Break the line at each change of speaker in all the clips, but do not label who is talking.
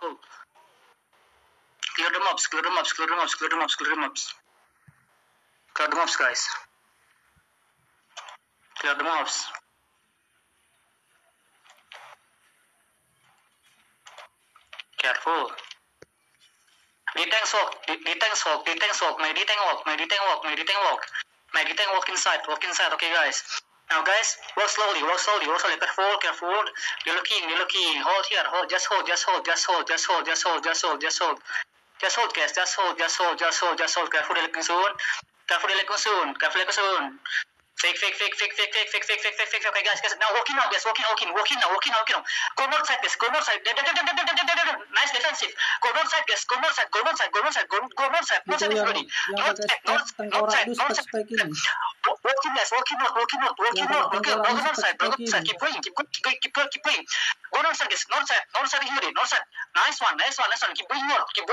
hold. Clear the mobs, clear the mobs, clear the mobs, clear the mobs, clear the mobs. Clear the mobs, guys. Clear the mobs. Careful. D-tanks walk, D-tanks walk, D-tanks walk, my D-tank walk, my D-tank walk, my D-tank walk. My D-tank walk inside, okay guys. Now guys, walk slowly, careful, careful. You're looking, hold here, hold, just hold, guys, just hold, careful, careful, soon. Fake. Okay, guys. Now walking now, guys. Walking now. Go north side, guys. Go north side. Nice defensive. Go north side, guys. Go north side. North side is ready. North side. Walking, guys. Walking north. Keep going. Go north side, guys. North side is ready. North side. Nice one. Keep going north, guys.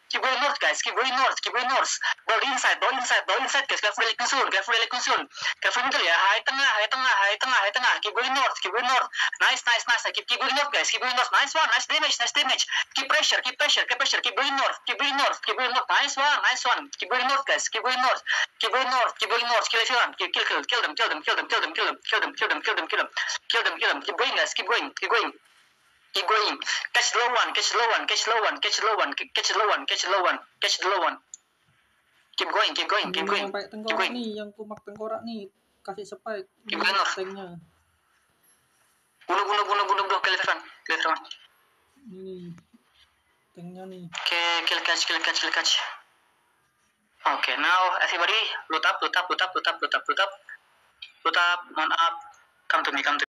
Keep going north, guys. Keep going north. Ball inside, guys. Careful relay soon. Careful middle, ya. High tengah. Keep going north. Nice. Keep going north, guys. Nice one. Nice damage. Keep pressure. Keep going north. Nice one. Keep going north, guys. Keep going north. Kill everyone. Kill them. Keep going, guys. Keep going. Catch the low one. Keep going.
Sampai tengkorak nih, yang kumak tengkorak nih, kasih spike.
Keep going north.
Tanknya.
Bunuh. Kill everyone.
Ini tanknya nih.
Okay, kill catch. Okay, now everybody loot up. Loot up. On up. Come to me.